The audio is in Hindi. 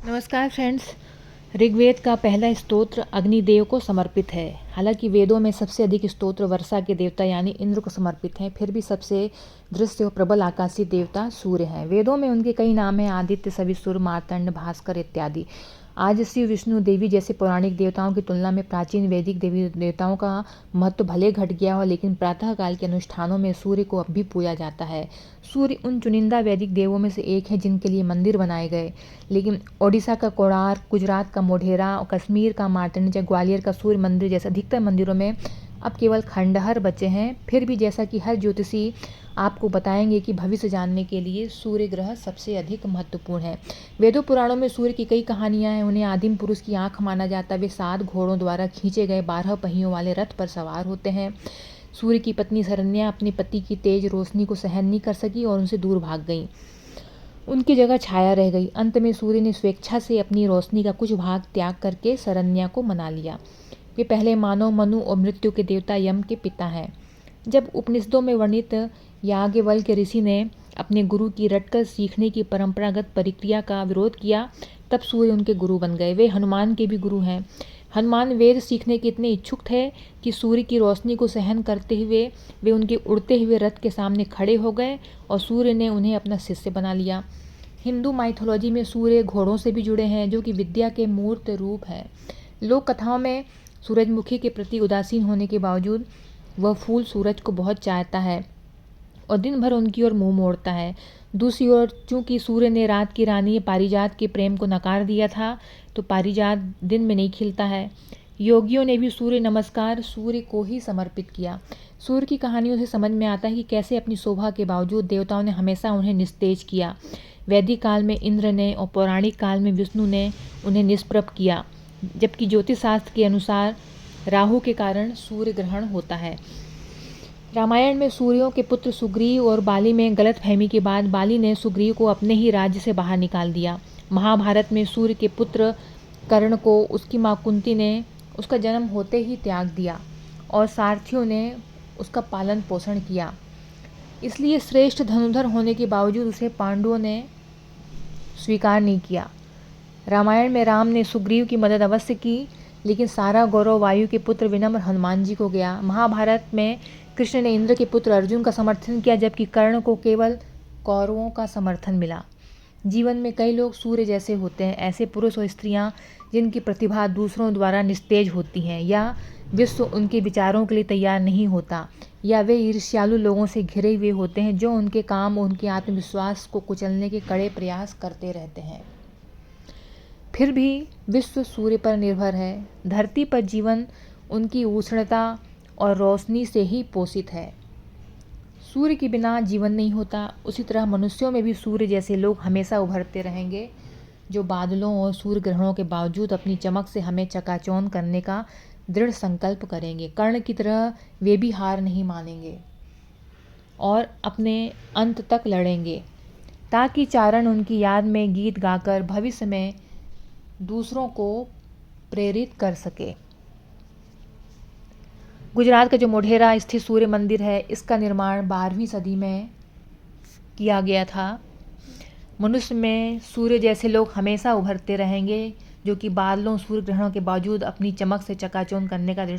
नमस्कार फ्रेंड्स। ऋग्वेद का पहला स्तोत्र अग्निदेव को समर्पित है। हालांकि वेदों में सबसे अधिक स्तोत्र वर्षा के देवता यानी इंद्र को समर्पित हैं, फिर भी सबसे दृश्य और प्रबल आकाशीय देवता सूर्य हैं। वेदों में उनके कई नाम हैं: आदित्य, सविसुर, मार्तंड, भास्कर इत्यादि। आज शिव, विष्णु, देवी जैसे पौराणिक देवताओं की तुलना में प्राचीन वैदिक देवी देवताओं का महत्व भले घट गया हो, लेकिन प्रातःकाल के अनुष्ठानों में सूर्य को अब भी पूजा जाता है। सूर्य उन चुनिंदा वैदिक देवों में से एक है जिनके लिए मंदिर बनाए गए, लेकिन ओडिशा का कोणार्क, गुजरात का मोढेरा, कश्मीर का मार्तंड या ग्वालियर का सूर्य मंदिर जैसे अधिकतर मंदिरों में अब केवल खंडहर बचे हैं। फिर भी जैसा कि हर ज्योतिषी आपको बताएंगे कि भविष्य जानने के लिए सूर्य ग्रह सबसे अधिक महत्वपूर्ण है। वेदों पुराणों में सूर्य की कई कहानियां हैं। उन्हें आदिम पुरुष की आंख माना जाता है। वे 7 घोड़ों द्वारा खींचे गए 12 पहियों वाले रथ पर सवार होते हैं। सूर्य की पत्नी सरन्या अपने पति की तेज रोशनी को सहन नहीं कर सकी और उनसे दूर भाग गई। उनकी जगह छाया रह गई। अंत में सूर्य ने स्वेच्छा से अपनी रोशनी का कुछ भाग त्याग करके सरन्या को मना लिया। वे पहले मानव, मनु और मृत्यु के देवता यम के पिता हैं। जब उपनिषदों में वर्णित याज्ञवल्क्य ऋषि ने अपने गुरु की रटकर सीखने की परंपरागत प्रक्रिया का विरोध किया, तब सूर्य उनके गुरु बन गए। वे हनुमान के भी गुरु हैं। हनुमान वेद सीखने के इतने इच्छुक थे कि सूर्य की रोशनी को सहन करते हुए वे उनके उड़ते हुए रथ के सामने खड़े हो गए और सूर्य ने उन्हें अपना शिष्य बना लिया। हिंदू माइथोलॉजी में सूर्य घोड़ों से भी जुड़े हैं, जो कि विद्या के मूर्त रूप है। लोक कथाओं में सूरजमुखी के प्रति उदासीन होने के बावजूद वह फूल सूरज को बहुत चाहता है और दिन भर उनकी ओर मुंह मोड़ता है। दूसरी ओर, चूंकि सूर्य ने रात की रानी पारिजात के प्रेम को नकार दिया था, तो पारिजात दिन में नहीं खिलता है। योगियों ने भी सूर्य नमस्कार सूर्य को ही समर्पित किया। सूर्य की कहानियों से समझ में आता है कि कैसे अपनी शोभा के बावजूद देवताओं ने हमेशा उन्हें निस्तेज किया। वैदिक काल में इंद्र ने और पौराणिक काल में विष्णु ने उन्हें निष्प्रभ किया, जबकि ज्योतिष शास्त्र के अनुसार राहु के कारण सूर्य ग्रहण होता है। रामायण में सूर्यों के पुत्र सुग्रीव और बाली में गलतफहमी के बाद बाली ने सुग्रीव को अपने ही राज्य से बाहर निकाल दिया। महाभारत में सूर्य के पुत्र कर्ण को उसकी मां कुंती ने उसका जन्म होते ही त्याग दिया और सारथियों ने उसका पालन पोषण किया। इसलिए श्रेष्ठ धनुधर होने के बावजूद उसे पांडवों ने स्वीकार नहीं किया। रामायण में राम ने सुग्रीव की मदद अवश्य की, लेकिन सारा गौरव वायु के पुत्र विनम्र हनुमान जी को गया। महाभारत में कृष्ण ने इंद्र के पुत्र अर्जुन का समर्थन किया, जबकि कर्ण को केवल कौरवों का समर्थन मिला। जीवन में कई लोग सूर्य जैसे होते हैं, ऐसे पुरुष और स्त्रियां जिनकी प्रतिभा दूसरों द्वारा निस्तेज होती है, या विश्व उनके विचारों के लिए तैयार नहीं होता, या वे ईर्ष्यालु लोगों से घिरे हुए होते हैं जो उनके काम और उनके आत्मविश्वास को कुचलने के कड़े प्रयास करते रहते हैं। फिर भी विश्व सूर्य पर निर्भर है। धरती पर जीवन उनकी उष्णता और रोशनी से ही पोषित है। सूर्य के बिना जीवन नहीं होता। उसी तरह मनुष्यों में भी सूर्य जैसे लोग हमेशा उभरते रहेंगे, जो बादलों और सूर्य ग्रहणों के बावजूद अपनी चमक से हमें चकाचौंध करने का दृढ़ संकल्प करेंगे। कर्ण की तरह वे भी हार नहीं मानेंगे और अपने अंत तक लड़ेंगे, ताकि चारण उनकी याद में गीत गाकर भविष्य में दूसरों को प्रेरित कर सके। गुजरात का जो मोढेरा स्थित सूर्य मंदिर है, इसका निर्माण 12वीं सदी में किया गया था। मनुष्य में सूर्य जैसे लोग हमेशा उभरते रहेंगे, जो कि बादलों सूर्य ग्रहणों के बावजूद अपनी चमक से चकाचौंध करने का दृढ़